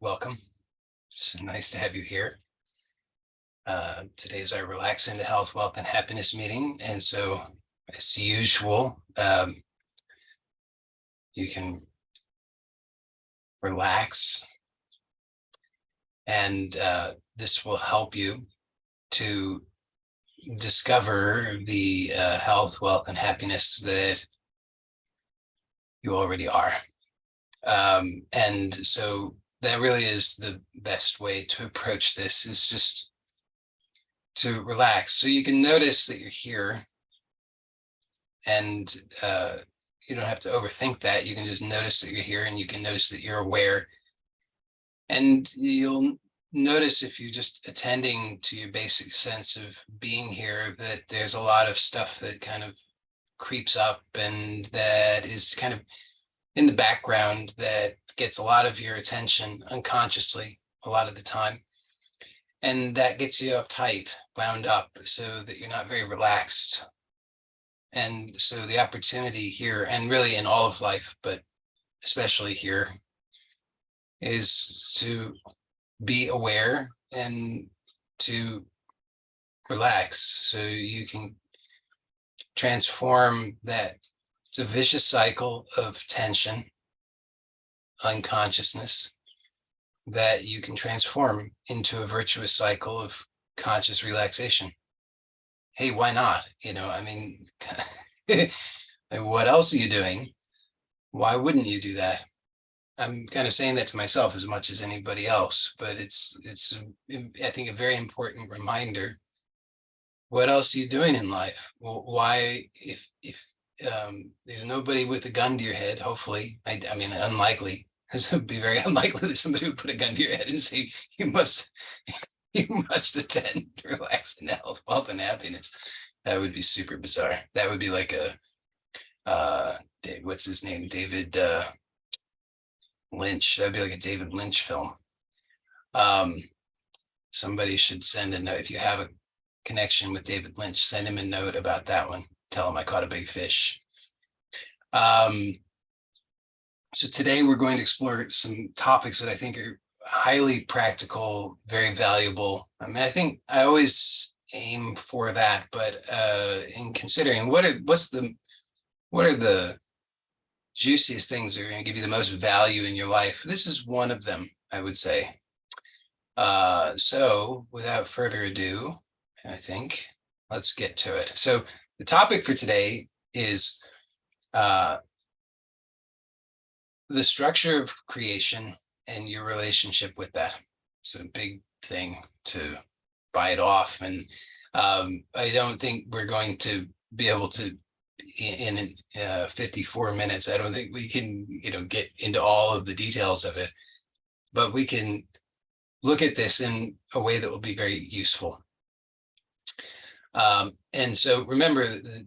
welcome. It's nice to have you here. Today's our Relax into Health, Wealth, and Happiness meeting. And so, as usual, you can relax, and this will help you to discover the health, wealth, and happiness that you already are. And so that really is the best way to approach this, is just to relax. So you can notice that you're here, and you don't have to overthink that. You can just notice that you're here, and you can notice that you're aware. And you'll notice, if you're just attending to your basic sense of being here, that there's a lot of stuff that kind of creeps up and that is kind of in the background that gets a lot of your attention unconsciously a lot of the time. And that gets you uptight, wound up, so that you're not very relaxed. And so the opportunity here, and really in all of life, but especially here, is to be aware and to relax, so you can transform that. It's a vicious cycle of tension, unconsciousness, that you can transform into a virtuous cycle of conscious relaxation. Hey, why not? I mean, what else are you doing? Why wouldn't you do that? I'm kind of saying that to myself as much as anybody else, but it's I think, a very important reminder. What else are you doing in life? Well, why, if there's nobody with a gun to your head, hopefully, I mean, unlikely. It would be very unlikely that somebody would put a gun to your head and say, you must attend Relax in Health, Wealth, and Happiness. That would be super bizarre. That would be like what's his name? David Lynch. That'd be like a David Lynch film. Somebody should send a note. If you have a connection with David Lynch, send him a note about that one. Tell him I caught a big fish. So today we're going to explore some topics that I think are highly practical, very valuable. I mean, I think I always aim for that, but in considering what are the juiciest things that are going to give you the most value in your life, this is one of them, I would say. So without further ado, I think let's get to it. So the topic for today is the structure of creation and your relationship with that. It's a big thing to bite off, and I don't think we're going to be able to, in 54 minutes, I don't think we can get into all of the details of it, but we can look at this in a way that will be very useful. And so remember,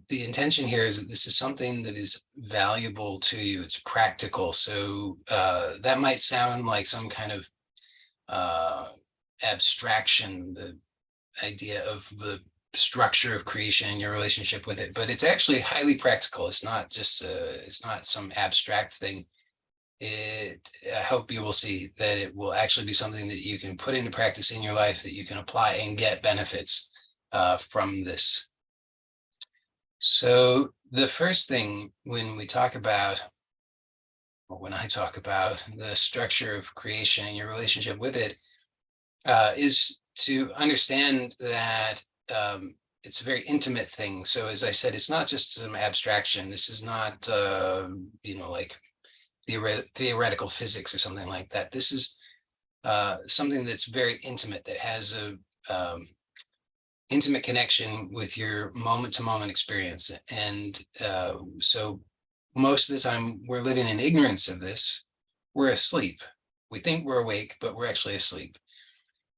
the intention here is that this is something that is valuable to you. It's practical. So that might sound like some kind of abstraction, the idea of the structure of creation and your relationship with it, but it's actually highly practical. It's not just it's not some abstract thing. I hope you will see that it will actually be something that you can put into practice in your life, that you can apply and get benefits from this. So the first thing when I talk about the structure of creation and your relationship with it, is to understand that it's a very intimate thing. So as I said, it's not just some abstraction. This is not like theoretical physics or something like that. This is something that's very intimate, that has a intimate connection with your moment-to-moment experience. And so most of the time we're living in ignorance of this. We're asleep. We think we're awake, but we're actually asleep.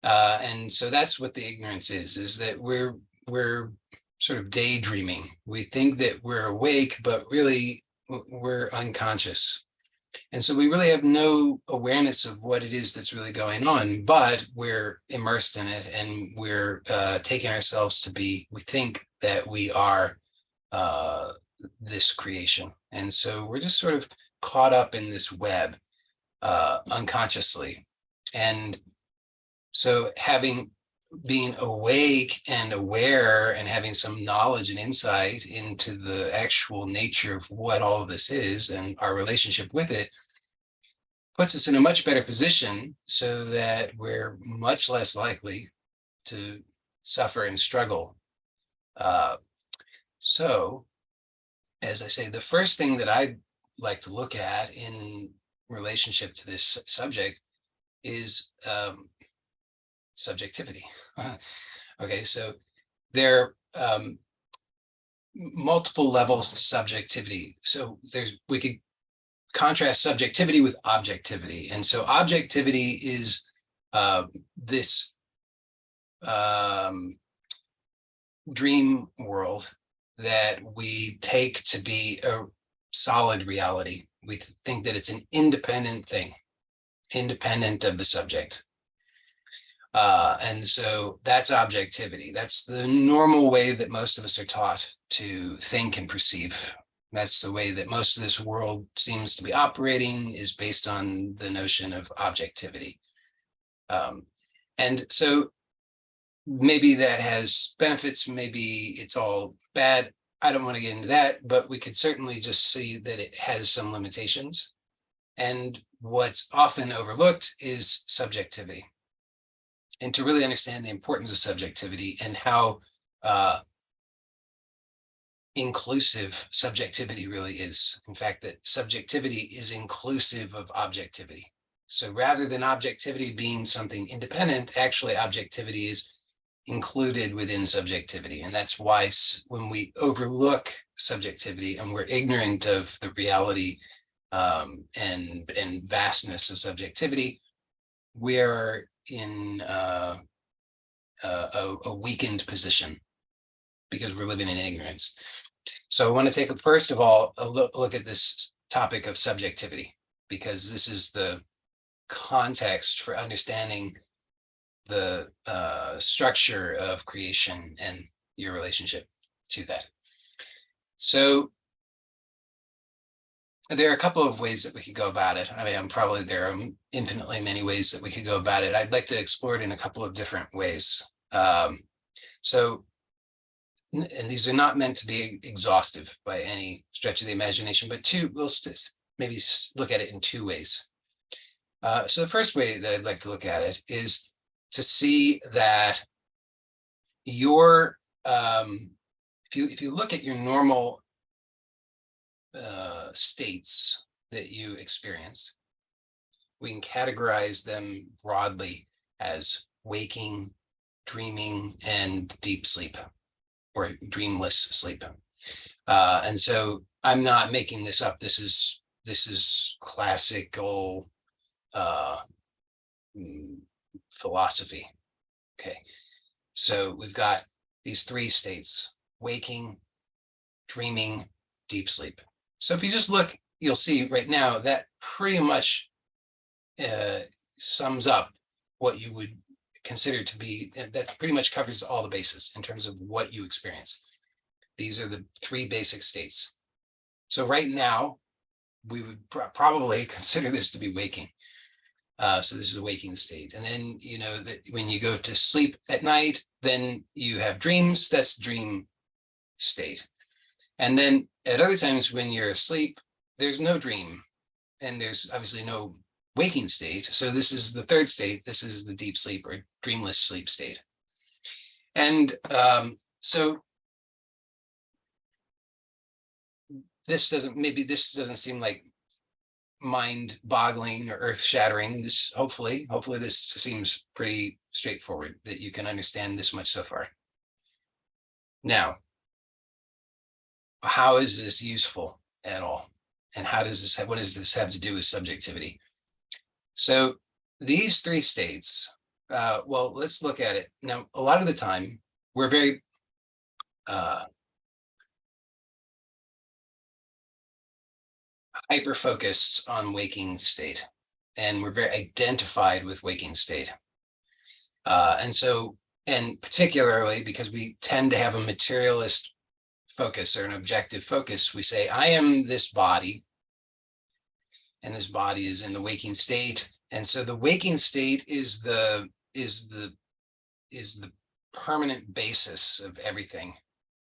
And so that's what the ignorance is that we're sort of daydreaming. We think that we're awake, but really we're unconscious. And so we really have no awareness of what it is that's really going on, but we're immersed in it, and we're taking ourselves to be, we think that we are this creation. And so we're just sort of caught up in this web unconsciously. And so being awake and aware and having some knowledge and insight into the actual nature of what all of this is and our relationship with it puts us in a much better position so that we're much less likely to suffer and struggle. So, as I say, the first thing that I'd like to look at in relationship to this subject is subjectivity. Okay, so there are multiple levels to subjectivity. So we could contrast subjectivity with objectivity. And so objectivity is this dream world that we take to be a solid reality. We think that it's an independent thing, independent of the subject. And so that's objectivity. That's the normal way that most of us are taught to think and perceive. That's the way that most of this world seems to be operating, is based on the notion of objectivity. And so maybe that has benefits, maybe it's all bad. I don't want to get into that, but we could certainly just see that it has some limitations. And what's often overlooked is subjectivity. And to really understand the importance of subjectivity and how inclusive subjectivity really is. In fact, that subjectivity is inclusive of objectivity. So rather than objectivity being something independent, actually objectivity is included within subjectivity. And that's why when we overlook subjectivity and we're ignorant of the reality and vastness of subjectivity, we're in a weakened position because we're living in ignorance. So I want to take, first of all, a look at this topic of subjectivity, because this is the context for understanding the structure of creation and your relationship to that. So there are a couple of ways that we could go about it. I mean, there are infinitely many ways that we could go about it. I'd like to explore it in a couple of different ways. And these are not meant to be exhaustive by any stretch of the imagination, but we'll maybe look at it in two ways. So the first way that I'd like to look at it is to see that if you look at your normal states that you experience, we can categorize them broadly as waking, dreaming, and deep sleep, or dreamless sleep. And so I'm not making this up. This is classical philosophy. Okay, so we've got these three states: waking, dreaming, deep sleep. So if you just look, you'll see right now that pretty much sums up what you would consider to be, that pretty much covers all the bases in terms of what you experience. These are the three basic states. So right now, we would probably consider this to be waking. So this is a waking state. And then, that when you go to sleep at night, then you have dreams. That's dream state. And then at other times when you're asleep, there's no dream. And there's obviously no waking state. So this is the third state. This is the deep sleep or dreamless sleep state. And so this doesn't seem like mind-boggling or earth-shattering. Hopefully this seems pretty straightforward, that you can understand this much so far. Now, how is this useful at all? And what does this have to do with subjectivity? So these three states, well, let's look at it. Now, a lot of the time, we're very hyper-focused on waking state, and we're very identified with waking state. And particularly because we tend to have a materialist focus or an objective focus, we say, I am this body, and this body is in the waking state, And so the waking state is the permanent basis of everything,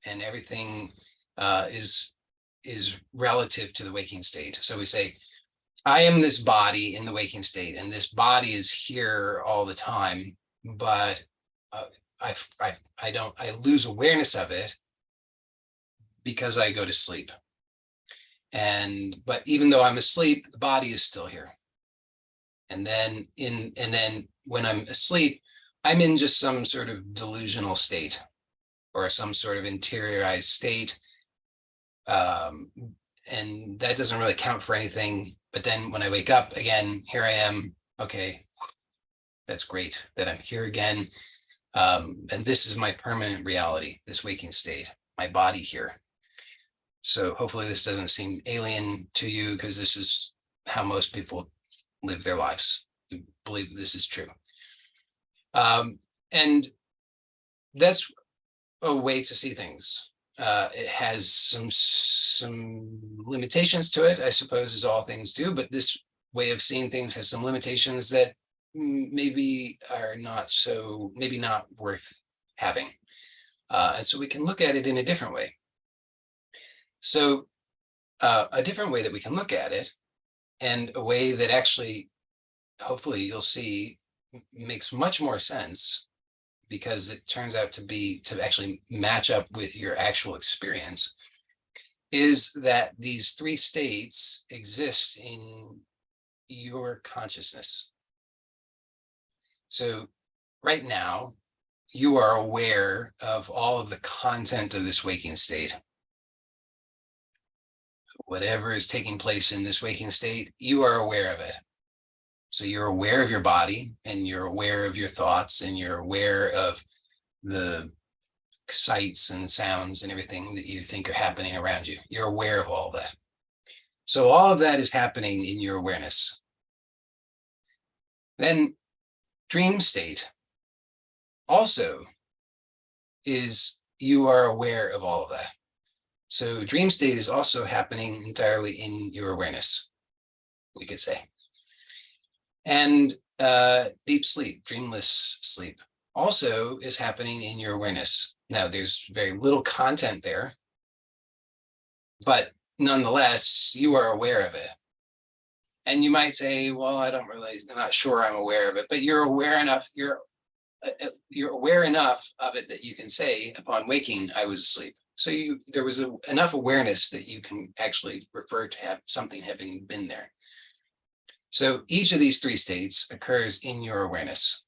and everything is relative to the waking state. So we say, I am this body in the waking state, and this body is here all the time, but I lose awareness of it because I go to sleep. But even though I'm asleep, the body is still here. And then when I'm asleep, I'm in just some sort of delusional state or some sort of interiorized state. And that doesn't really count for anything. But then when I wake up again, here I am. Okay, that's great that I'm here again. And this is my permanent reality, this waking state, my body here. So hopefully this doesn't seem alien to you, because this is how most people live their lives. We believe this is true. And that's a way to see things. It has some limitations to it, I suppose, as all things do, but this way of seeing things has some limitations that maybe are maybe not worth having. And so we can look at it in a different way. So a different way that we can look at it, and a way that actually, hopefully you'll see, makes much more sense, because it turns out to actually match up with your actual experience, is that these three states exist in your consciousness. So right now, you are aware of all of the content of this waking state. Whatever is taking place in this waking state, you are aware of it. So you're aware of your body, and you're aware of your thoughts, and you're aware of the sights and sounds and everything that you think are happening around you. You're aware of all of that. So all of that is happening in your awareness. Then dream state also is, you are aware of all of that. So dream state is also happening entirely in your awareness, we could say. And deep sleep, dreamless sleep, also is happening in your awareness. Now, there's very little content there, but nonetheless, you are aware of it. And you might say, well, I'm not sure I'm aware of it, but you're aware enough, you're aware enough of it that you can say, upon waking, I was asleep. So there was enough awareness that you can actually refer to have something having been there. So each of these three states occurs in your awareness.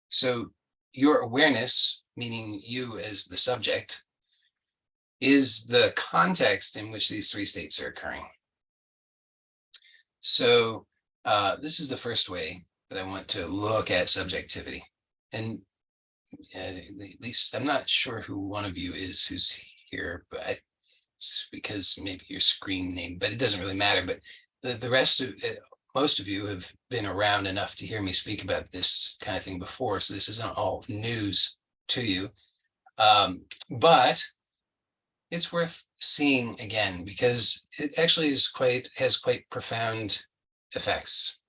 So your awareness, meaning you as the subject, is the context in which these three states are occurring. So this is the first way that I want to look at subjectivity. And at least I'm not sure who one of you is who's here, but it's because maybe your screen name, but it doesn't really matter. But the rest of it, most of you have been around enough to hear me speak about this kind of thing before, so this isn't all news to you. But it's worth seeing again, because it actually has quite profound effects.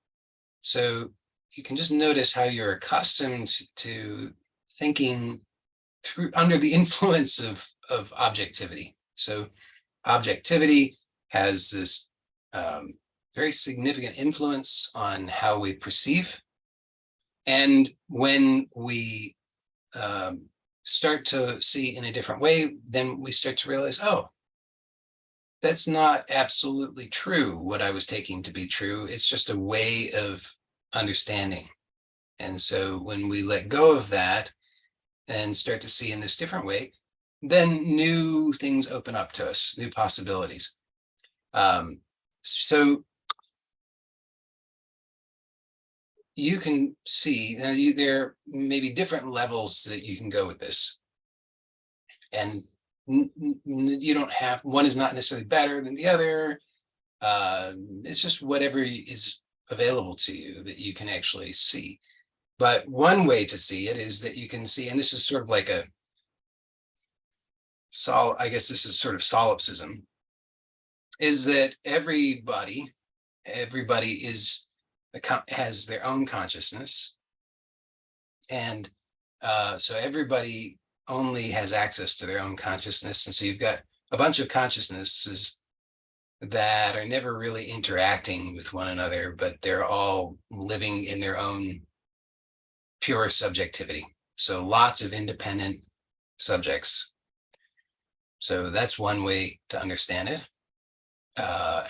So you can just notice how you're accustomed to thinking under the influence of objectivity. So objectivity has this very significant influence on how we perceive. And when we start to see in a different way, then we start to realize, oh, that's not absolutely true, what I was taking to be true. It's just a way of understanding. And so when we let go of that and start to see in this different way, then new things open up to us, new possibilities. So you can see, there may be different levels that you can go with this. And you don't have, one is not necessarily better than the other. It's just whatever is available to you that you can actually see. But one way to see it is that you can see, and this is sort of like I guess this is sort of solipsism, is that everybody is has their own consciousness, and so everybody only has access to their own consciousness, and so you've got a bunch of consciousnesses that are never really interacting with one another, but they're all living in their own pure subjectivity. So lots of independent subjects. So that's one way to understand it.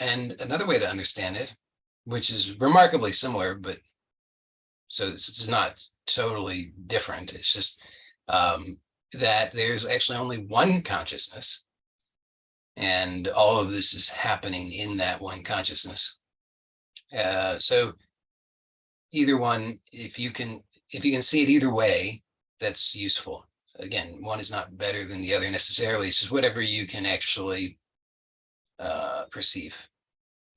And another way to understand it, which is remarkably similar, but so it's not totally different. It's just that there's actually only one consciousness, and all of this is happening in that one consciousness. So either one, if you can see it either way, that's useful. Again, one is not better than the other necessarily. It's just whatever you can actually perceive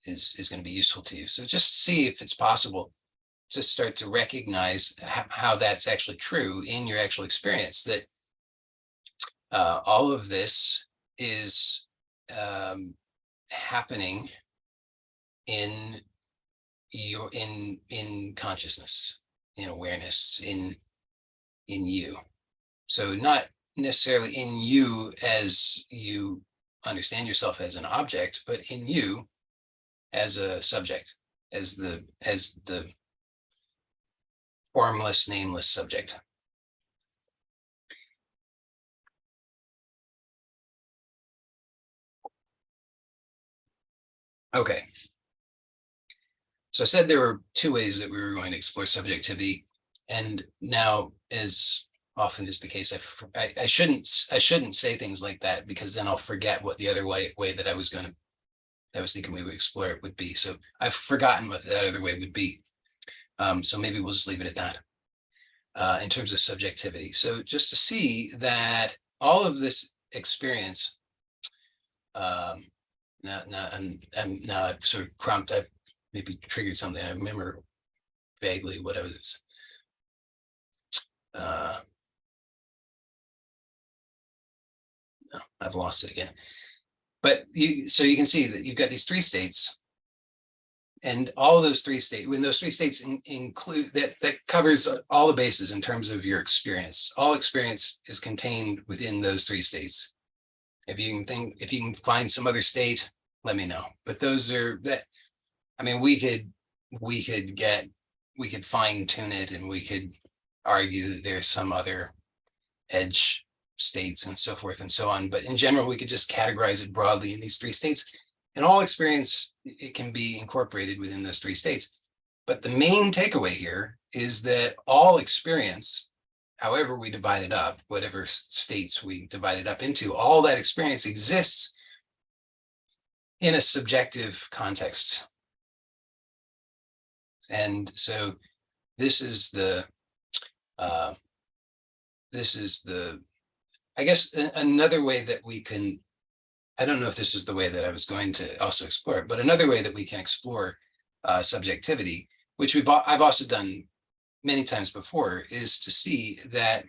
is going to be useful to you. So just see if it's possible to start to recognize how that's actually true in your actual experience, that all of this is happening in your in consciousness, in awareness, in you. So not necessarily in you as you understand yourself as an object, but in you as a subject, as the formless, nameless subject. Okay. So I said there were two ways that we were going to explore subjectivity, and now, as often is the case, I shouldn't say things like that, because then I'll forget what the other way that I was thinking we would explore it would be. So I've forgotten what that other way would be. So maybe we'll just leave it at that in terms of subjectivity. So just to see that all of this experience, now I've sort of I've maybe triggered something. I remember vaguely what I was. No, I've lost it again. But so you can see that you've got these three states, and all of those three states, when those three states include that covers all the bases in terms of your experience. All experience is contained within those three states. If you can find some other state, let me know. But those are that. I mean, we could fine tune it, and we could argue that there's some other edge states and so forth and so on. But in general, we could just categorize it broadly in these three states, and all experience, it can be incorporated within those three states. But the main takeaway here is that all experience, however we divide it up, whatever states we divide it up into, all that experience exists in a subjective context. And so this is the I guess another way that we can, I don't know if this is the way that I was going to also explore it, but another way that we can explore subjectivity, which I've also done many times before, is to see that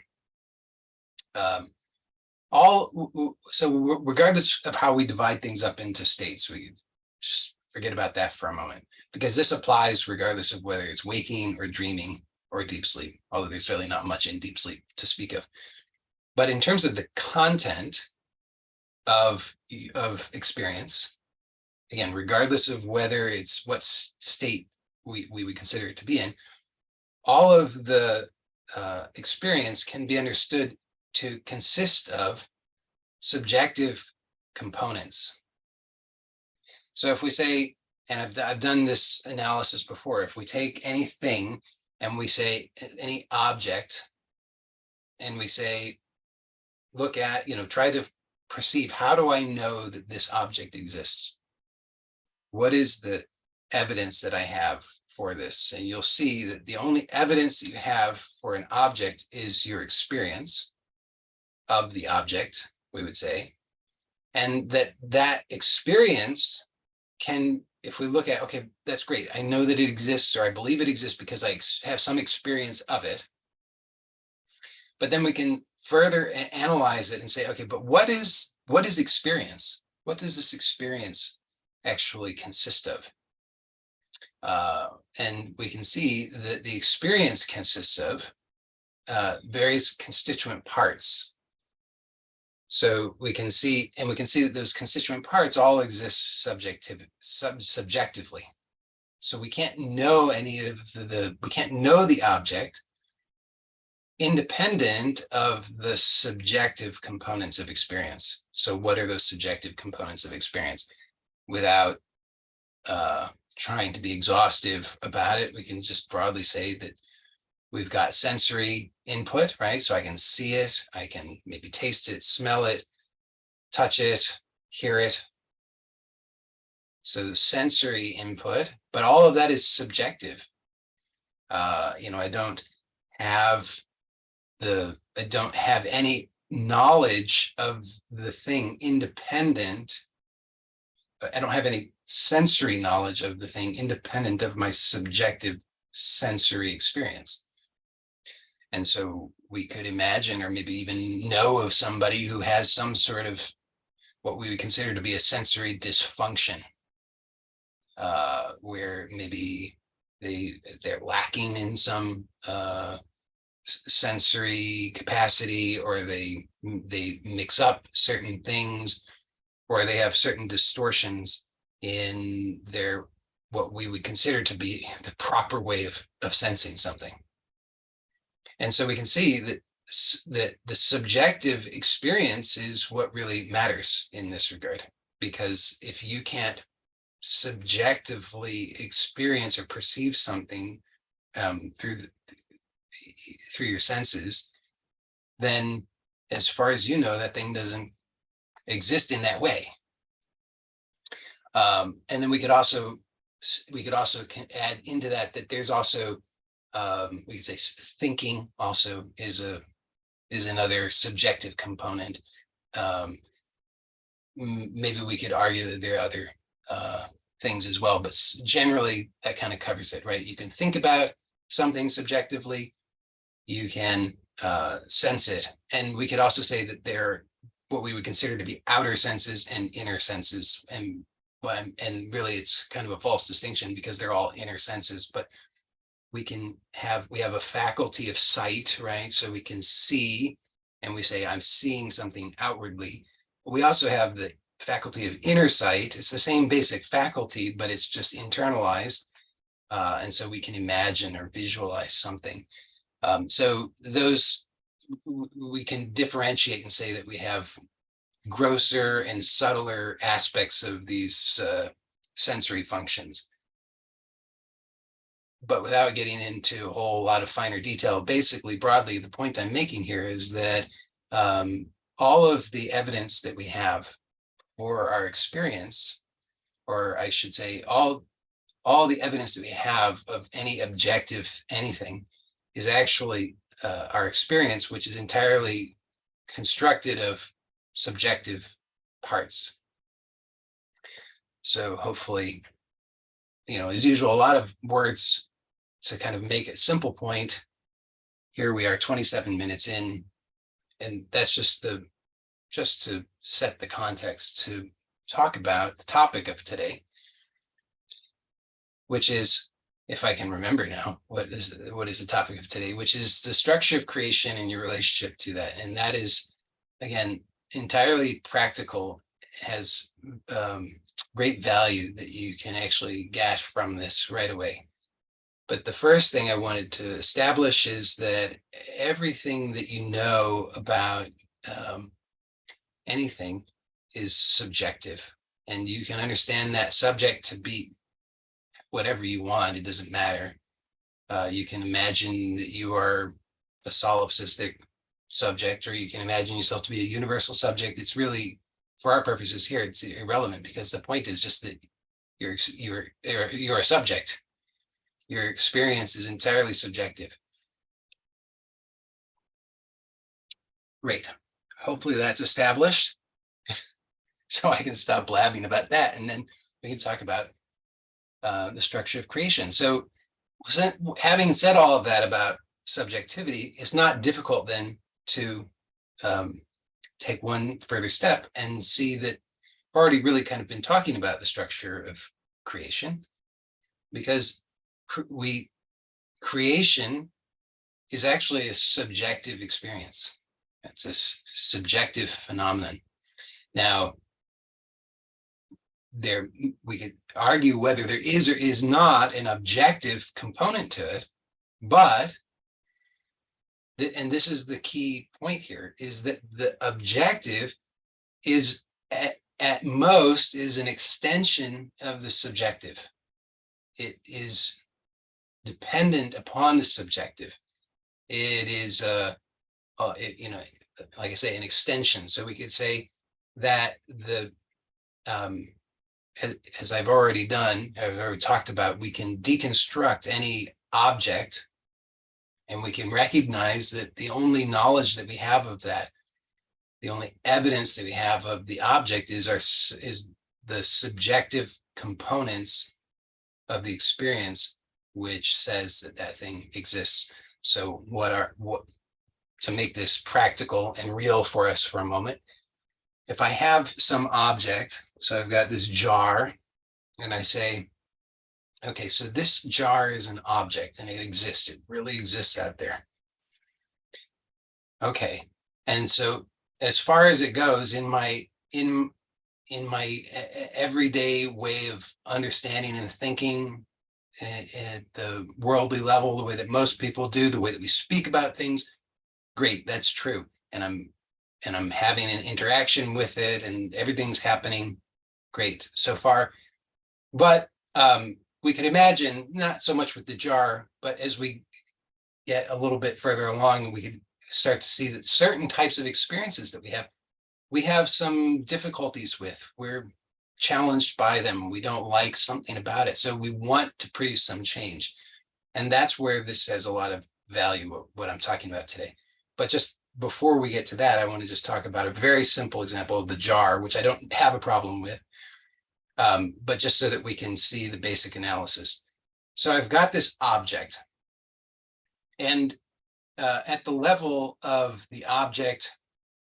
so regardless of how we divide things up into states, we just forget about that for a moment, because this applies regardless of whether it's waking or dreaming or deep sleep, although there's really not much in deep sleep to speak of. But in terms of the content of experience, again, regardless of whether it's what state we would consider it to be in, all of the experience can be understood to consist of subjective components. So if we say, and I've done this analysis before, if we take anything and we say any object, and we say, look at, try to perceive, how do I know that this object exists? What is the evidence that I have for this? And you'll see that the only evidence that you have for an object is your experience of the object, we would say. And that experience can, if we look at, okay, that's great, I know that it exists, or I believe it exists because I have some experience of it. But then we can further analyze it and say, okay, but what is experience? What does this experience actually consist of? And we can see that the experience consists of various constituent parts. So we can see that those constituent parts all exist subjectively. So we can't know any of we can't know the object independent of the subjective components of experience. So what are those subjective components of experience? Without trying to be exhaustive about it, we can just broadly say that we've got sensory input, right? So I can see it, I can maybe taste it, smell it, touch it, hear it. So the sensory input, but all of that is subjective. I don't have any knowledge of the thing independent. I don't have any sensory knowledge of the thing independent of my subjective sensory experience. And so we could imagine, or maybe even know of somebody who has some sort of what we would consider to be a sensory dysfunction, where maybe they're lacking in some sensory capacity, or they mix up certain things, or they have certain distortions in their what we would consider to be the proper way of sensing something. And so we can see that the subjective experience is what really matters in this regard, because if you can't subjectively experience or perceive something through your senses, then as far as you know, that thing doesn't exist in that way. And then we could also add into that there's also we could say thinking also is another subjective component. Maybe we could argue that there are other things as well, but generally that kind of covers it, right? You can think about something subjectively, you can sense it, and we could also say that there are what we would consider to be outer senses and inner senses, and really it's kind of a false distinction because they're all inner senses, but we have a faculty of sight, right? So we can see, and we say, I'm seeing something outwardly. We also have the faculty of inner sight. It's the same basic faculty, but it's just internalized. And so we can imagine or visualize something. So those, we can differentiate and say that we have grosser and subtler aspects of these sensory functions. But without getting into a whole lot of finer detail, basically, broadly, the point I'm making here is that all of the evidence that we have for our experience, or I should say, all the evidence that we have of any objective anything is actually our experience, which is entirely constructed of subjective parts. So hopefully, as usual, a lot of words to kind of make a simple point. Here we are 27 minutes in, and that's just to set the context to talk about the topic of today, which is, if I can remember now, what is the topic of today, which is the structure of creation and your relationship to that. And that is, again, entirely practical, has great value that you can actually get from this right away. But the first thing I wanted to establish is that everything that you know about anything is subjective, and you can understand that subject to be whatever you want. It doesn't matter. You can imagine that you are a solipsistic subject, or you can imagine yourself to be a universal subject. It's really, for our purposes here, it's irrelevant, because the point is just that you're a subject. Your experience is entirely subjective. Great. Hopefully that's established. So I can stop blabbing about that, and then we can talk about the structure of creation. So having said all of that about subjectivity, it's not difficult then to take one further step and see that we've already really kind of been talking about the structure of creation, because creation is actually a subjective experience. It's a subjective phenomenon. Now, we could argue whether there is or is not an objective component to it, but and this is the key point here, is that the objective is at most is an extension of the subjective. It is dependent upon the subjective. It is like I say, an extension. So we could say that as I've already talked about, we can deconstruct any object, and we can recognize that the only knowledge that we have of that, the only evidence that we have of the object is the subjective components of the experience, which says that that thing exists. So to make this practical and real for us for a moment, if I have some object, so I've got this jar, and I say, okay, so this jar is an object and it exists. It really exists out there. Okay, and so as far as it goes in my everyday way of understanding and thinking at the worldly level, the way that most people do, the way that we speak about things, great, that's true. And I'm having an interaction with it and everything's happening great so far. But we could imagine, not so much with the jar, but as we get a little bit further along, we could start to see that certain types of experiences that we have some difficulties with. We're challenged by them. We don't like something about it. So we want to produce some change. And that's where this has a lot of value, what I'm talking about today. But just before we get to that, I want to just talk about a very simple example of the jar, which I don't have a problem with, but just so that we can see the basic analysis. So I've got this object, and at the level of the object,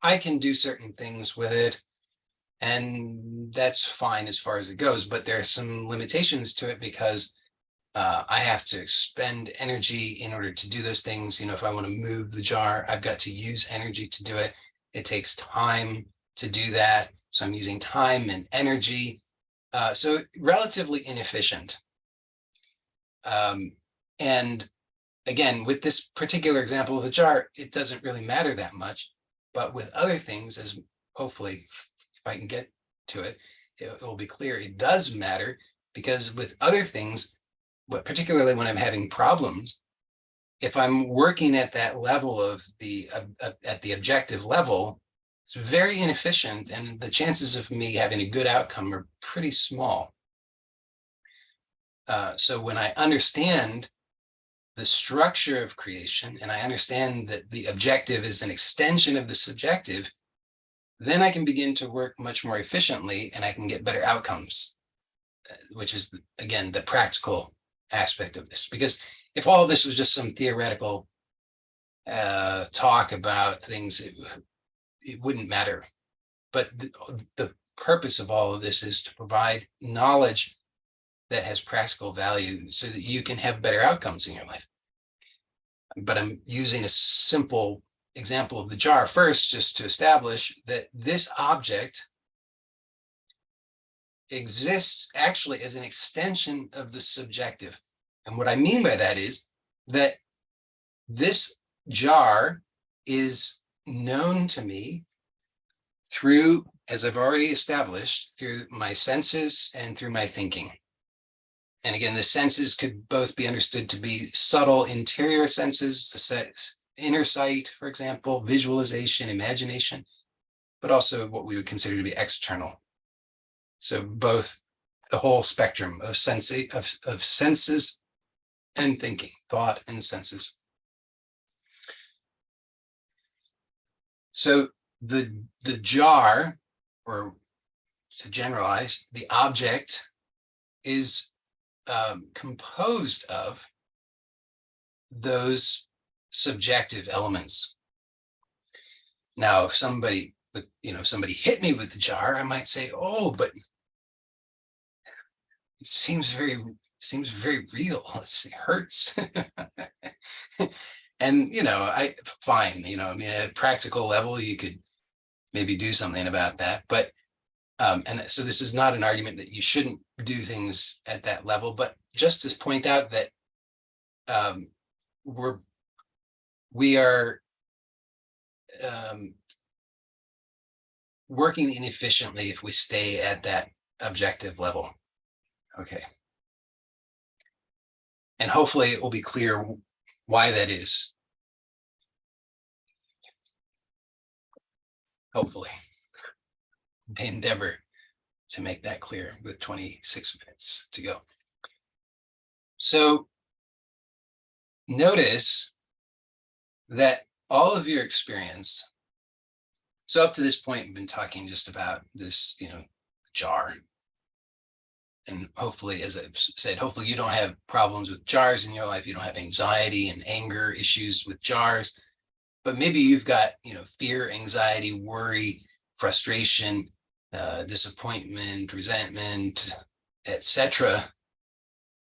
I can do certain things with it, and that's fine as far as it goes, but there are some limitations to it because I have to expend energy in order to do those things. If I want to move the jar, I've got to use energy to do it. It takes time to do that. So I'm using time and energy. So relatively inefficient. And again, with this particular example of the jar, it doesn't really matter that much. But with other things, as hopefully, if I can get to it, it will be clear it does matter, because with other things, particularly when I'm having problems, if I'm working at that level of at the objective level, it's very inefficient, and the chances of me having a good outcome are pretty small. So when I understand the structure of creation, and I understand that the objective is an extension of the subjective, then I can begin to work much more efficiently, and I can get better outcomes, which is, again, the practical aspect of this. Because if all of this was just some theoretical talk about things, it wouldn't matter. But the purpose of all of this is to provide knowledge that has practical value so that you can have better outcomes in your life. But I'm using a simple example of the jar first, just to establish that this object exists actually as an extension of the subjective. And what I mean by that is that this jar is known to me through, as I've already established, through my senses and through my thinking. And again, the senses could both be understood to be subtle interior senses, the inner sight, for example, visualization, imagination, but also what we would consider to be external. So both the whole spectrum of senses and thinking, thought and senses. So the jar, or to generalize, the object is composed of those subjective elements. Now, if somebody hit me with the jar, I might say, oh, but it seems very seems very real. It hurts. And, fine, I mean, at a practical level, you could maybe do something about that. But, and so this is not an argument that you shouldn't do things at that level, but just to point out that we are working inefficiently if we stay at that objective level. Okay. And hopefully it will be clear why that is. Hopefully. I endeavor to make that clear with 26 minutes to go. So notice that all of your experience, so up to this point, we've been talking just about this, jar. And hopefully, as I've said, hopefully you don't have problems with jars in your life. You don't have anxiety and anger issues with jars, but maybe you've got, fear, anxiety, worry, frustration, disappointment, resentment, etc.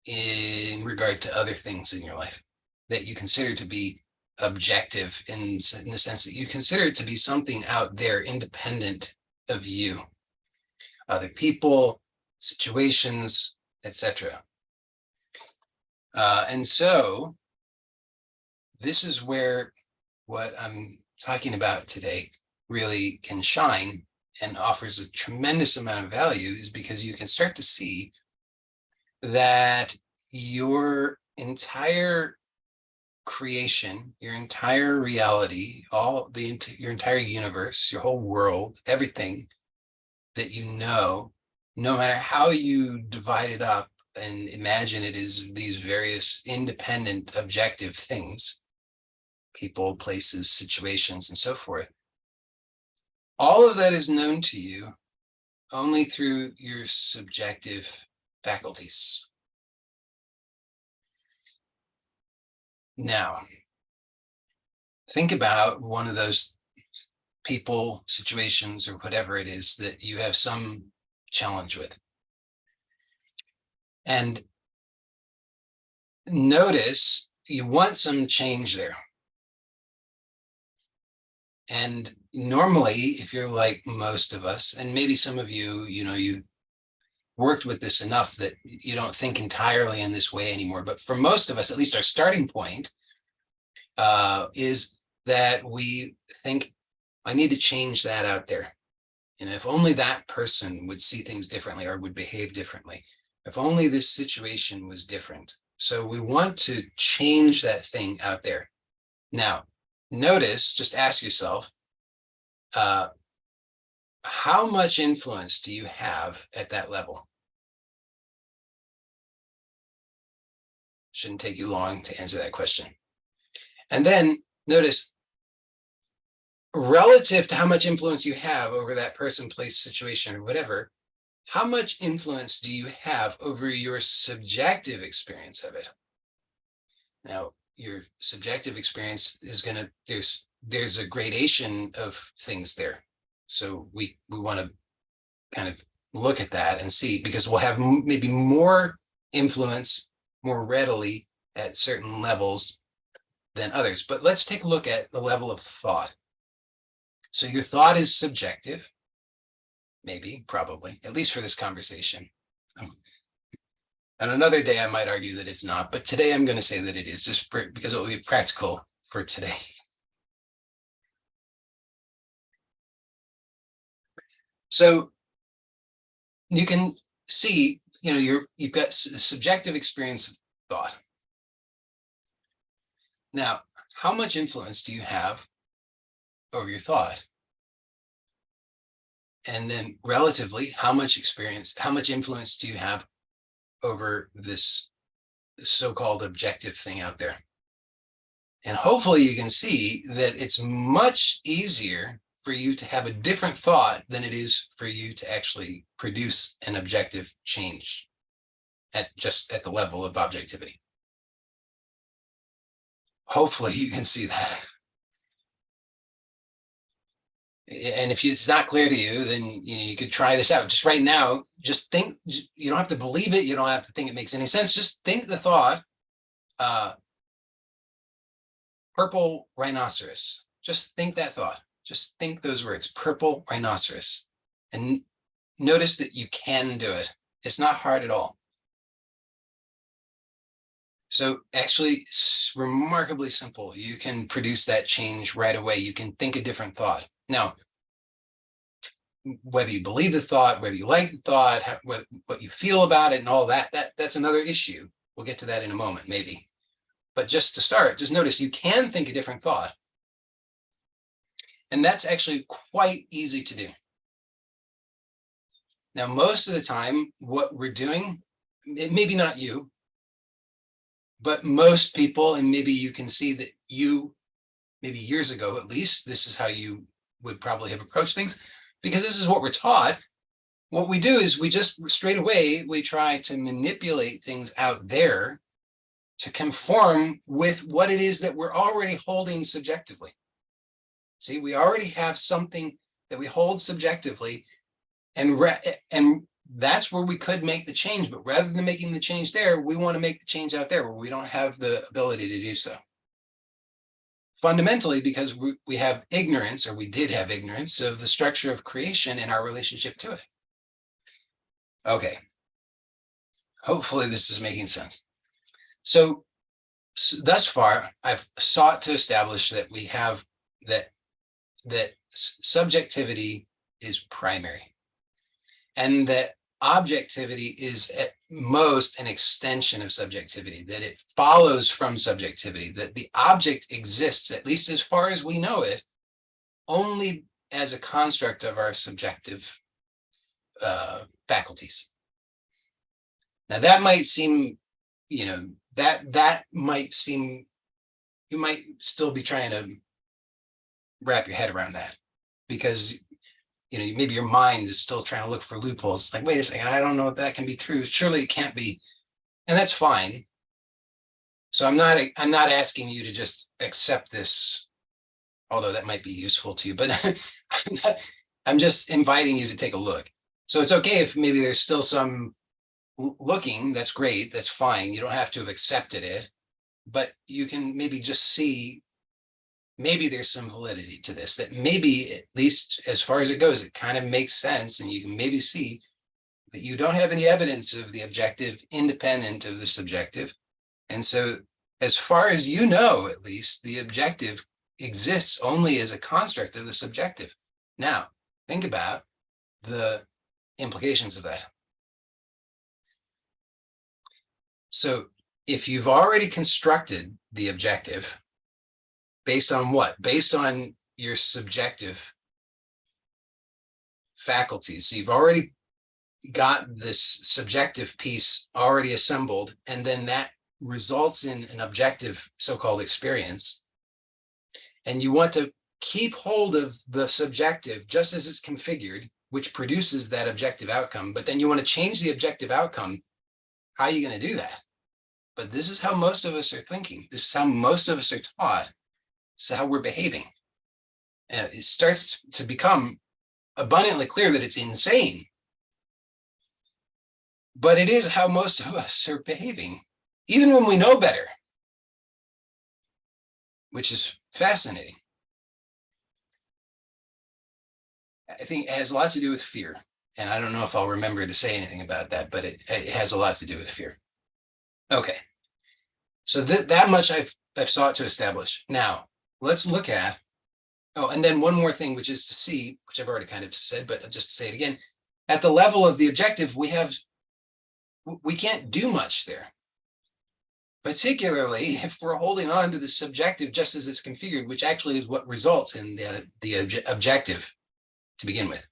in regard to other things in your life that you consider to be objective in the sense that you consider it to be something out there independent of you, other people, situations, etc. And so this is where what I'm talking about today really can shine and offers a tremendous amount of value, is because you can start to see that your entire creation, your entire reality, your entire universe, your whole world, everything that no matter how you divide it up and imagine it as these various independent, objective things, people, places, situations, and so forth, all of that is known to you only through your subjective faculties. Now, think about one of those people, situations, or whatever it is that you have some challenge with. And notice you want some change there. And normally, if you're like most of us, and maybe some of you, you worked with this enough that you don't think entirely in this way anymore. But for most of us, at least our starting point is that we think, I need to change that out there. And if only that person would see things differently or would behave differently, if only this situation was different. So we want to change that thing out there. Now, notice, just ask yourself, how much influence do you have at that level? Shouldn't take you long to answer that question. And then notice, relative to how much influence you have over that person, place, situation, or whatever, how much influence do you have over your subjective experience of it? Now, your subjective experience is going to, there's a gradation of things there. So we want to kind of look at that and see, because we'll have maybe more influence more readily at certain levels than others. But let's take a look at the level of thought. So your thought is subjective, maybe, probably, at least for this conversation. And another day I might argue that it's not, but today I'm going to say that it is, just because it will be practical for today. So you can see, you've got subjective experience of thought. Now, how much influence do you have over your thought? And then relatively, how much influence do you have over this so-called objective thing out there? And hopefully you can see that it's much easier for you to have a different thought than it is for you to actually produce an objective change at the level of objectivity. Hopefully you can see that. And if it's not clear to you, then you could try this out. Just right now, just think, you don't have to believe it. You don't have to think it makes any sense. Just think the thought, purple rhinoceros. Just think that thought. Just think those words, purple rhinoceros. And notice that you can do it. It's not hard at all. So actually, it's remarkably simple. You can produce that change right away. You can think a different thought. Now, whether you believe the thought, whether you like the thought, what you feel about it and all that, that's another issue. We'll get to that in a moment, maybe. But just to start, just notice you can think a different thought. And that's actually quite easy to do. Now, most of the time, what we're doing, maybe not you, but most people, and maybe you can see that you, maybe years ago at least, this is how you would probably have approached things, because this is what we're taught. What we do is we just straight away, we try to manipulate things out there to conform with what it is that we're already holding subjectively. See, we already have something that we hold subjectively, and that's where we could make the change. But rather than making the change there, we want to make the change out there where we don't have the ability to do so. Fundamentally, because we have ignorance, or we did have ignorance, of the structure of creation and our relationship to it. Okay. Hopefully this is making sense. So thus far, I've sought to establish that we have that subjectivity is primary, and that objectivity is at most an extension of subjectivity, that it follows from subjectivity, that the object exists, at least as far as we know it, only as a construct of our subjective faculties. Now that might seem, that might seem, you might still be trying to wrap your head around that, because maybe your mind is still trying to look for loopholes. It's like, wait a second, I don't know if that can be true. Surely it can't be. And that's fine. So I'm not asking you to just accept this, although that might be useful to you, but I'm just inviting you to take a look. So it's okay if maybe there's still some looking. That's great. That's fine. You don't have to have accepted it, but you can maybe just see, maybe there's some validity to this, that maybe, at least as far as it goes, it kind of makes sense. And you can maybe see that you don't have any evidence of the objective independent of the subjective. And so as far as you know, at least, the objective exists only as a construct of the subjective. Now, think about the implications of that. So if you've already constructed the objective, based on what? Based on your subjective faculties. So you've already got this subjective piece already assembled, and then that results in an objective so-called experience. And you want to keep hold of the subjective just as it's configured, which produces that objective outcome. But then you want to change the objective outcome. How are you going to do that? But this is how most of us are thinking. This is how most of us are taught. This is how we're behaving. And it starts to become abundantly clear that it's insane. But it is how most of us are behaving, even when we know better, which is fascinating. I think it has a lot to do with fear. And I don't know if I'll remember to say anything about that, but it has a lot to do with fear. Okay. So that much I've sought to establish. Now, let's look at, and then one more thing, which is to see, which I've already kind of said, but just to say it again, at the level of the objective, we can't do much there. Particularly if we're holding on to the subjective just as it's configured, which actually is what results in the objective to begin with.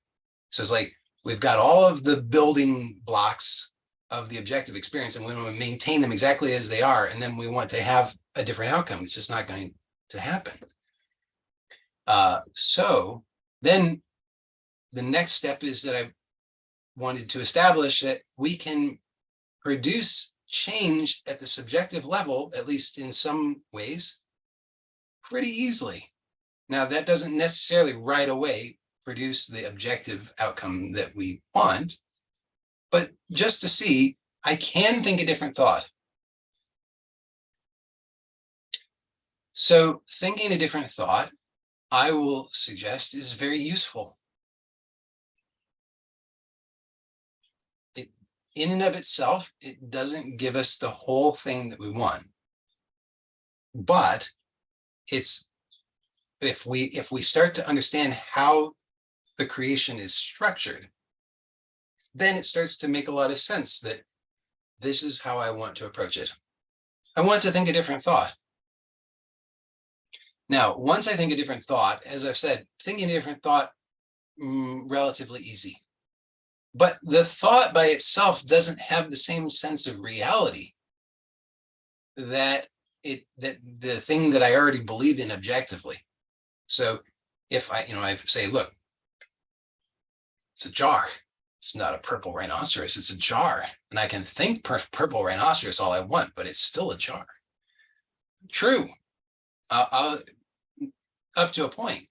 So it's like we've got all of the building blocks of the objective experience, and we want to maintain them exactly as they are, and then we want to have a different outcome. It's just not going to happen. So then the next step is that I wanted to establish that we can produce change at the subjective level, at least in some ways, pretty easily. Now, that doesn't necessarily right away produce the objective outcome that we want, but just to see, I can think a different thought. So thinking a different thought, I will suggest, is very useful. In and of itself, it doesn't give us the whole thing that we want. But it's if we start to understand how the creation is structured, then it starts to make a lot of sense that this is how I want to approach it. I want to think a different thought. Now, once I think a different thought, as I've said, thinking a different thought, relatively easy. But the thought by itself doesn't have the same sense of reality that the thing that I already believe in objectively. So if I say, look, it's a jar. It's not a purple rhinoceros, it's a jar. And I can think purple rhinoceros all I want, but it's still a jar. True, up to a point.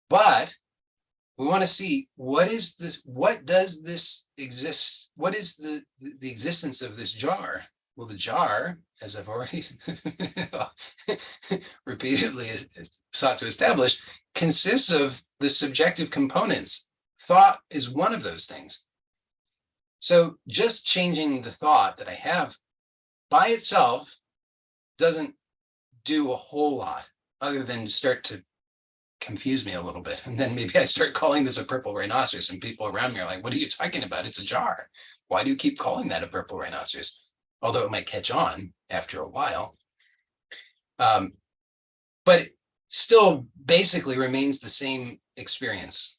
But we want to see what is this, what does this exist? What is the existence of this jar? Well, the jar, as I've already repeatedly sought to establish, consists of the subjective components. Thought is one of those things. So just changing the thought that I have by itself doesn't do a whole lot other than start to confuse me a little bit. And then maybe I start calling this a purple rhinoceros and people around me are like, what are you talking about? It's a jar. Why do you keep calling that a purple rhinoceros? Although it might catch on after a while. But it still basically remains the same experience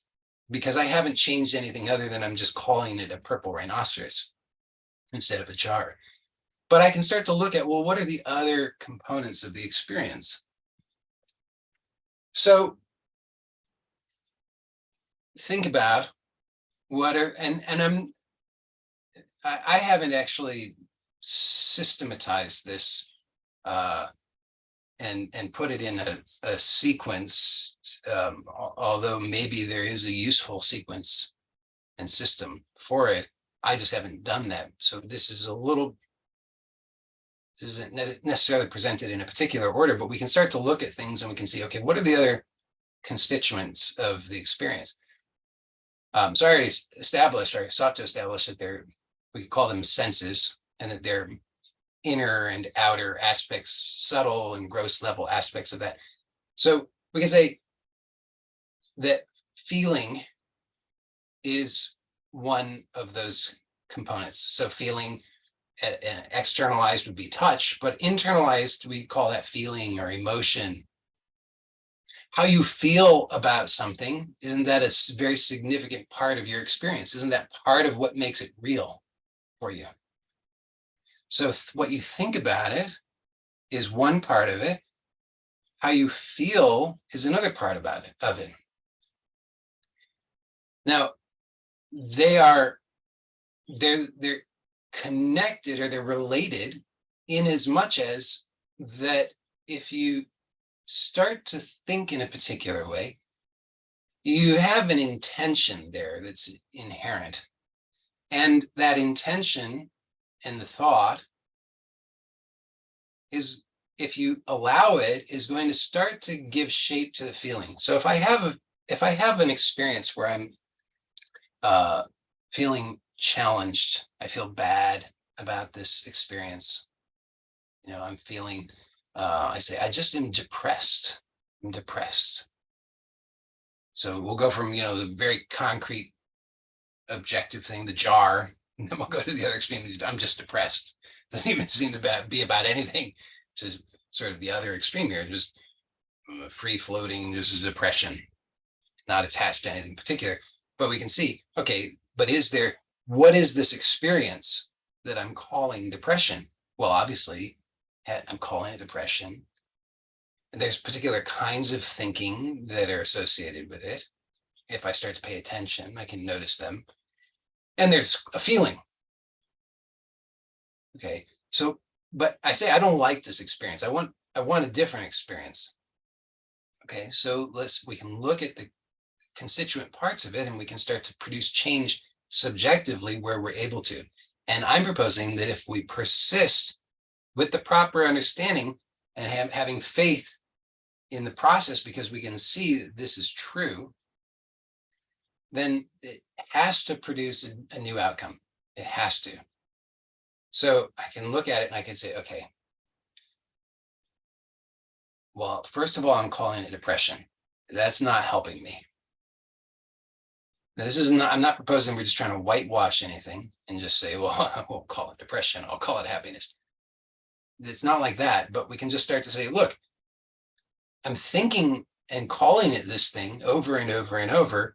because I haven't changed anything other than I'm just calling it a purple rhinoceros instead of a jar. But I can start to look at, well, what are the other components of the experience? So think about what are, and I haven't actually systematized this and put it in a sequence, although maybe there is a useful sequence and system for it. I just haven't done that. So this isn't necessarily presented in a particular order, but we can start to look at things and we can see, okay, what are the other constituents of the experience? So I already established, or sought to establish that we could call them senses, and that they're inner and outer aspects, subtle and gross level aspects of that. So we can say that feeling is one of those components. So feeling externalized would be touch, but internalized, we call that feeling or emotion. How you feel about something, isn't that a very significant part of your experience? Isn't that part of what makes it real for you? So what you think about it is one part of it. How you feel is another part of it. Now, they're connected, or they're related, in as much as that if you start to think in a particular way, you have an intention there that's inherent. And that intention and the thought is, if you allow it, is going to start to give shape to the feeling. So if I have an experience where I'm feeling challenged, I feel bad about this experience. I'm feeling, I say, I just am depressed. I'm depressed. So we'll go from, the very concrete objective thing, the jar, and then we'll go to the other extreme. I'm just depressed. Doesn't even seem to be about anything. Just sort of the other extreme here, just free floating, just depression, not attached to anything particular. But we can see, okay, but what is this experience that I'm calling depression? Well, obviously, I'm calling it depression. And there's particular kinds of thinking that are associated with it. If I start to pay attention, I can notice them. And there's a feeling. Okay, so, but I say I don't like this experience. I want a different experience. Okay, so we can look at constituent parts of it, and we can start to produce change subjectively where we're able to. And I'm proposing that if we persist with the proper understanding and having faith in the process, because we can see that this is true, then it has to produce a new outcome. It has to. So I can look at it and I can say, okay, well, first of all, I'm calling it depression. That's not helping me. Now, this is not, I'm not proposing we're just trying to whitewash anything and just say, well, I won't call it depression, I'll call it happiness. It's not like that, but we can just start to say, look, I'm thinking and calling it this thing over and over and over.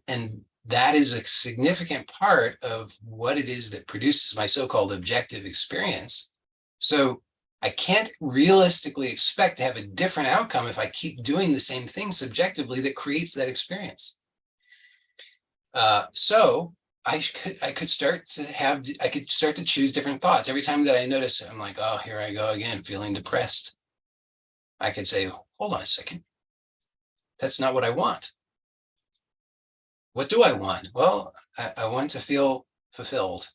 And that is a significant part of what it is that produces my so-called objective experience. So I can't realistically expect to have a different outcome if I keep doing the same thing subjectively that creates that experience. So I could start to choose different thoughts. Every time that I notice it, I'm like, oh, here I go again, feeling depressed. I could say, hold on a second. That's not what I want. What do I want? Well, I want to feel fulfilled,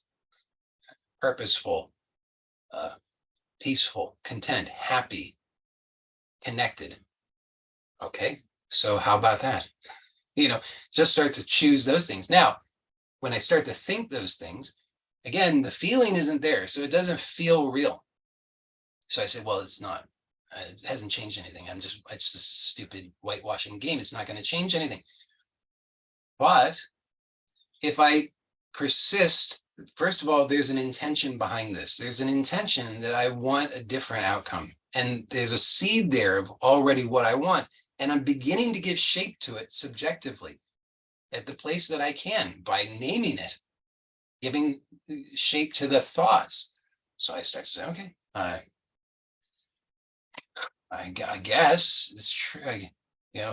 purposeful, peaceful, content, happy, connected. Okay, so how about that? Just start to choose those things. Now, when I start to think those things, again, the feeling isn't there, so it doesn't feel real. So I say, well, it's not. It hasn't changed anything. It's just a stupid whitewashing game. It's not going to change anything. But if I persist, first of all, there's an intention behind this. There's an intention that I want a different outcome. And there's a seed there of already what I want. And I'm beginning to give shape to it subjectively at the place that I can by naming it, giving shape to the thoughts. So I start to say, okay, I guess it's true.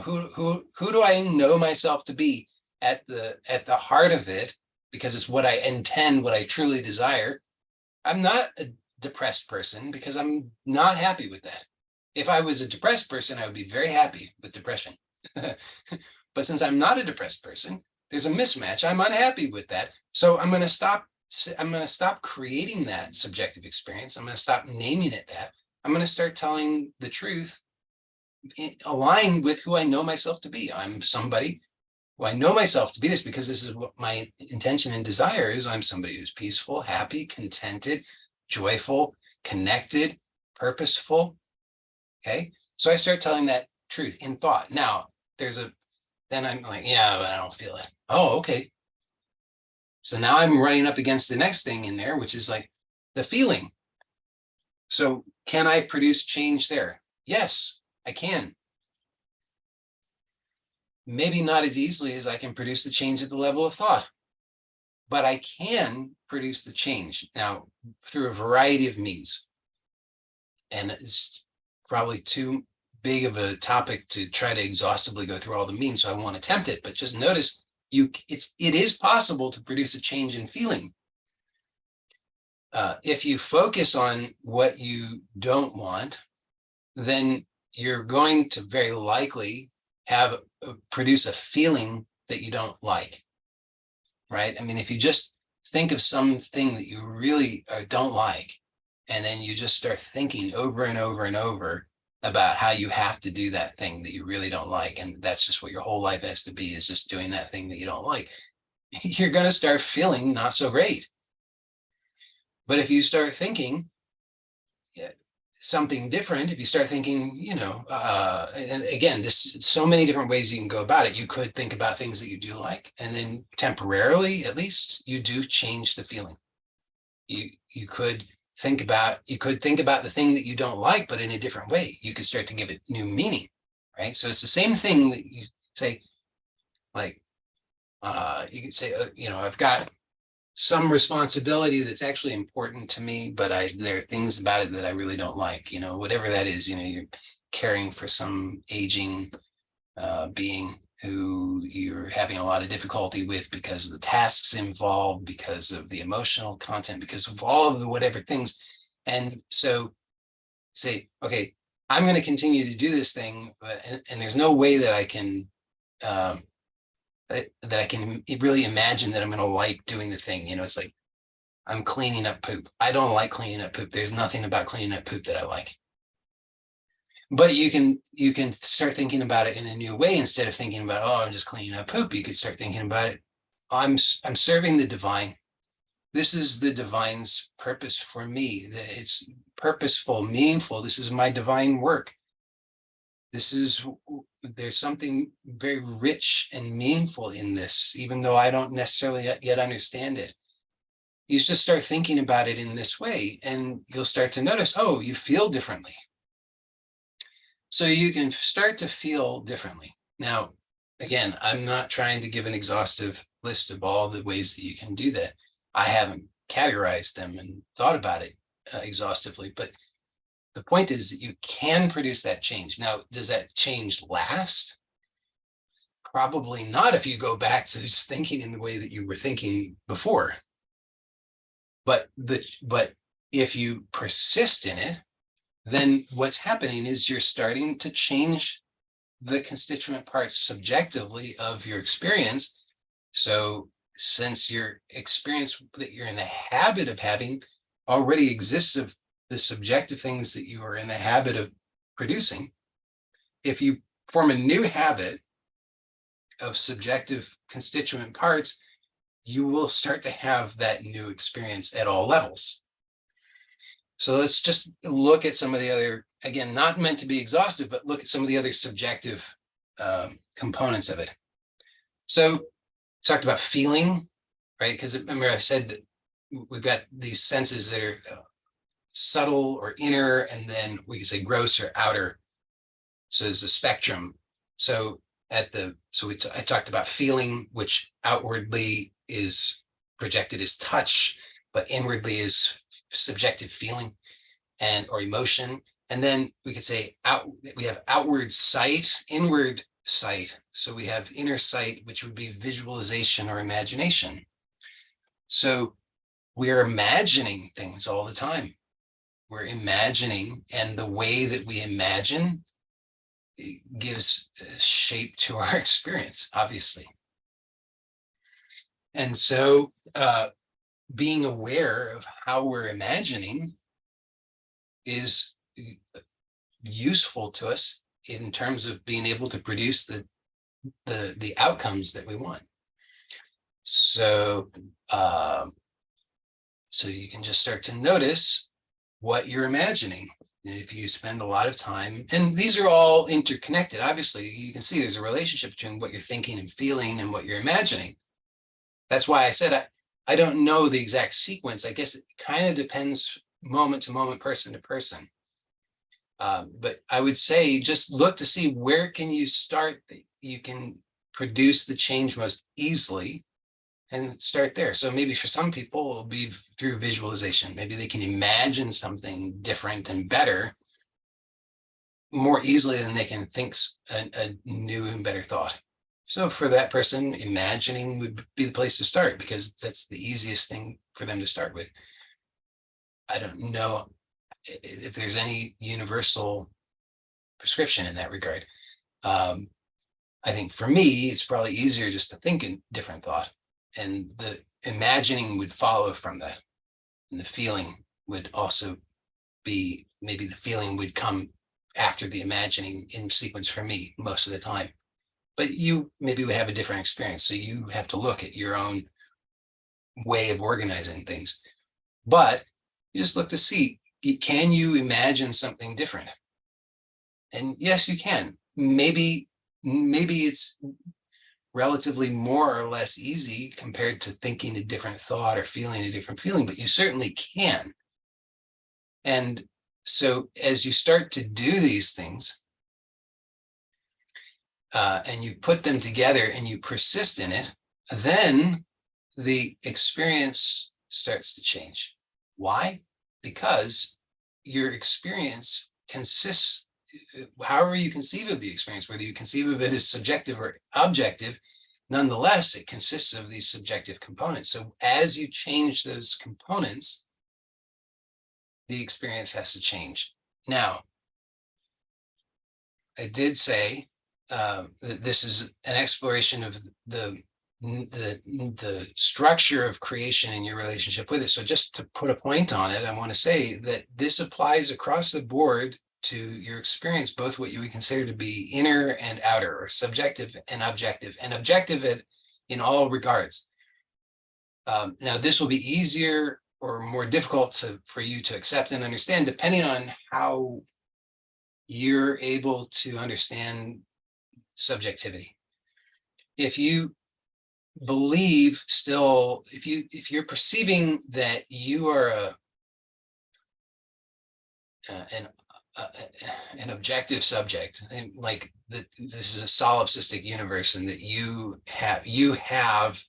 Who do I know myself to be at the heart of it? Because it's what I intend, what I truly desire. I'm not a depressed person because I'm not happy with that. If I was a depressed person, I would be very happy with depression. But since I'm not a depressed person, there's a mismatch. I'm unhappy with that. So I'm going to stop creating that subjective experience. I'm going to stop naming it that. I'm going to start telling the truth aligned with who I know myself to be. I'm somebody who I know myself to be this because this is what my intention and desire is. I'm somebody who's peaceful, happy, contented, joyful, connected, purposeful. Okay. So I start telling that truth in thought. Now then I'm like, yeah, but I don't feel it. Oh, okay. So now I'm running up against the next thing in there, which is like the feeling. So can I produce change there? Yes, I can. Maybe not as easily as I can produce the change at the level of thought, but I can produce the change now through a variety of means. And it's probably too big of a topic to try to exhaustively go through all the means, so I won't attempt it, but just notice it is possible to produce a change in feeling. If you focus on what you don't want, then you're going to very likely produce a feeling that you don't like, right? I mean, if you just think of something that you really don't like, and then you just start thinking over and over and over about how you have to do that thing that you really don't like, and that's just what your whole life has to be, is just doing that thing that you don't like, you're going to start feeling not so great. But if you start thinking something different, if you start thinking, and again, this so many different ways you can go about it. You could think about things that you do like, and then temporarily, at least, you do change the feeling. You could think about the thing that you don't like, but in a different way. You could start to give it new meaning, right? So it's the same thing that you say, like, you could say, I've got some responsibility that's actually important to me, but there are things about it that I really don't like, whatever that is. You're caring for some aging being who you're having a lot of difficulty with because of the tasks involved, because of the emotional content, because of all of the whatever things. And so say, okay, I'm going to continue to do this thing, and there's no way that I can that I can really imagine that I'm going to like doing the thing. It's like I'm cleaning up poop. I don't like cleaning up poop. There's nothing about cleaning up poop that I like. But you can start thinking about it in a new way. Instead of thinking about, oh, I'm just cleaning up poop, you could start thinking about it. I'm serving the divine. This is the divine's purpose for me. That it's purposeful, meaningful. This is my divine work. There's something very rich and meaningful in this, even though I don't necessarily yet understand it. You just start thinking about it in this way, and you'll start to notice, oh, you feel differently. So you can start to feel differently. Now, again, I'm not trying to give an exhaustive list of all the ways that you can do that. I haven't categorized them and thought about it exhaustively, but the point is that you can produce that change. Now, does that change last? Probably not if you go back to just thinking in the way that you were thinking before. But if you persist in it, then what's happening is you're starting to change the constituent parts subjectively of your experience. So since your experience that you're in the habit of having already exists of the subjective things that you are in the habit of producing, if you form a new habit of subjective constituent parts, you will start to have that new experience at all levels. So let's just look at some of the other, again, not meant to be exhaustive, but look at some of the other subjective components of it. So talked about feeling, right? Because remember I said that we've got these senses that are subtle or inner, and then we can say gross or outer. So there's a spectrum. So I talked about feeling, which outwardly is projected as touch, but inwardly is subjective feeling or emotion. And then we could say we have outward sight, inward sight. So we have inner sight, which would be visualization or imagination. So we're imagining things all the time. We're imagining, and the way that we imagine gives shape to our experience, obviously. And so being aware of how we're imagining is useful to us in terms of being able to produce the outcomes that we want. So so you can just start to notice what you're imagining. If you spend a lot of time, and these are all interconnected, obviously, you can see there's a relationship between what you're thinking and feeling and what you're imagining. That's why I said I don't know the exact sequence. I guess it kind of depends moment to moment, person to person. But I would say just look to see where can you start that you can produce the change most easily, and start there. So maybe for some people it'll be through visualization. Maybe they can imagine something different and better more easily than they can think a new and better thought. So for that person, imagining would be the place to start, because that's the easiest thing for them to start with. I don't know if there's any universal prescription in that regard. I think for me, it's probably easier just to think in different thought, and the imagining would follow from that. And the feeling would also be, maybe the feeling would come after the imagining in sequence for me most of the time. But you maybe would have a different experience. So you have to look at your own way of organizing things. But you just look to see, can you imagine something different? And yes, you can. Maybe it's relatively more or less easy compared to thinking a different thought or feeling a different feeling, but you certainly can. And so as you start to do these things, and you put them together and you persist in it, then the experience starts to change. Why? Because your experience consists, however you conceive of the experience, whether you conceive of it as subjective or objective, nonetheless, it consists of these subjective components. So as you change those components, the experience has to change. Now, I did say this is an exploration of the structure of creation in your relationship with it. So just to put a point on it, I want to say that this applies across the board to your experience, both what you would consider to be inner and outer, or subjective and objective in all regards. Now, this will be easier or more difficult for you to accept and understand, depending on how you're able to understand subjectivity. If you believe still, if you're perceiving that you are an objective subject, and like that this is a solipsistic universe, and that you have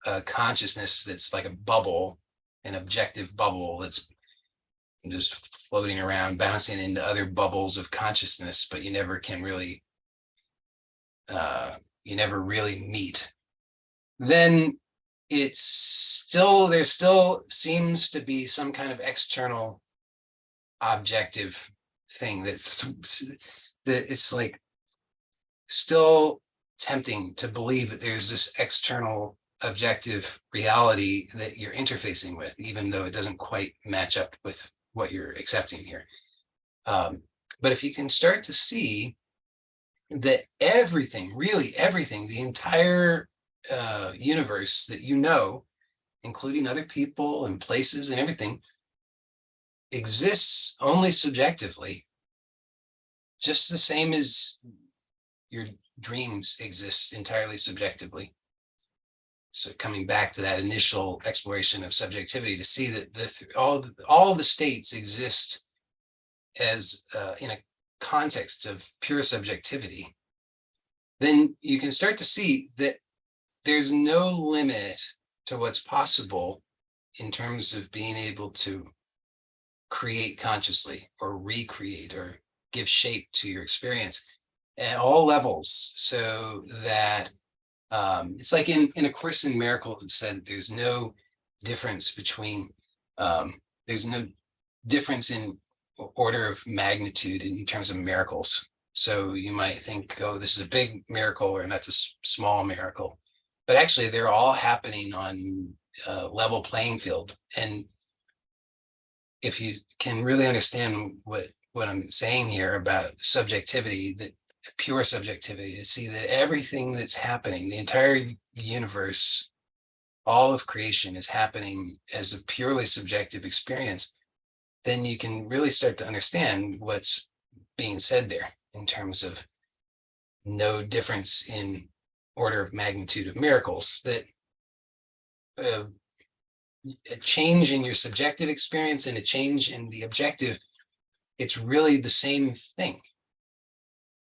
a consciousness that's like a bubble, an objective bubble that's just floating around, bouncing into other bubbles of consciousness, but you never can really meet, then there still seems to be some kind of external objective thing that it's like still tempting to believe that there's this external objective reality that you're interfacing with, even though it doesn't quite match up with what you're accepting here. But if you can start to see that everything, really everything, the entire universe that you know, including other people and places and everything, exists only subjectively, just the same as your dreams exist entirely subjectively. So coming back to that initial exploration of subjectivity, to see that all the states exist as in a context of pure subjectivity, then you can start to see that there's no limit to what's possible in terms of being able to create consciously or recreate or give shape to your experience at all levels. So that it's like in A Course in Miracles, it said there's no difference between, there's no difference in order of magnitude in terms of miracles. So you might think, oh, this is a big miracle, or that's a small miracle. But actually, they're all happening on a level playing field. And if you can really understand what I'm saying here about subjectivity, that pure subjectivity, to see that everything that's happening, the entire universe, all of creation is happening as a purely subjective experience, then you can really start to understand what's being said there in terms of no difference in order of magnitude of miracles, that a change in your subjective experience and a change in the objective, it's really the same thing.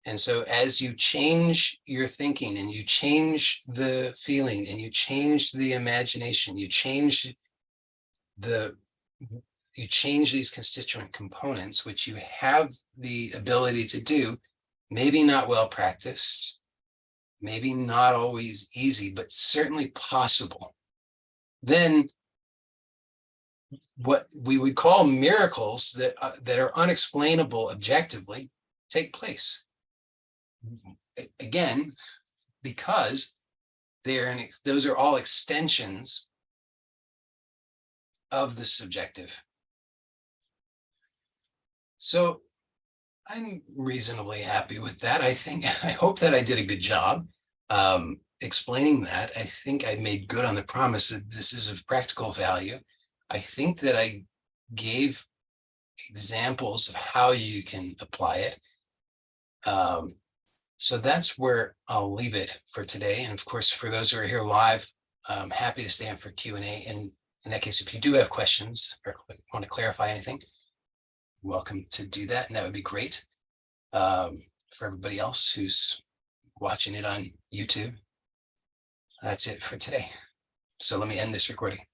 And so as you change your thinking and you change the feeling and you change the imagination, you change these constituent components, which you have the ability to do, maybe not well practiced, maybe not always easy, but certainly possible, then what we would call miracles that are unexplainable objectively take place. Again, because those are all extensions of the subjective. So I'm reasonably happy with that. I hope that I did a good job explaining that. I think I made good on the promise that this is of practical value. I think that I gave examples of how you can apply it. So that's where I'll leave it for today. And of course, for those who are here live, I'm happy to stay on for Q&A. And in that case, if you do have questions or want to clarify anything, you're welcome to do that. And that would be great for everybody else who's watching it on YouTube. That's it for today. So let me end this recording.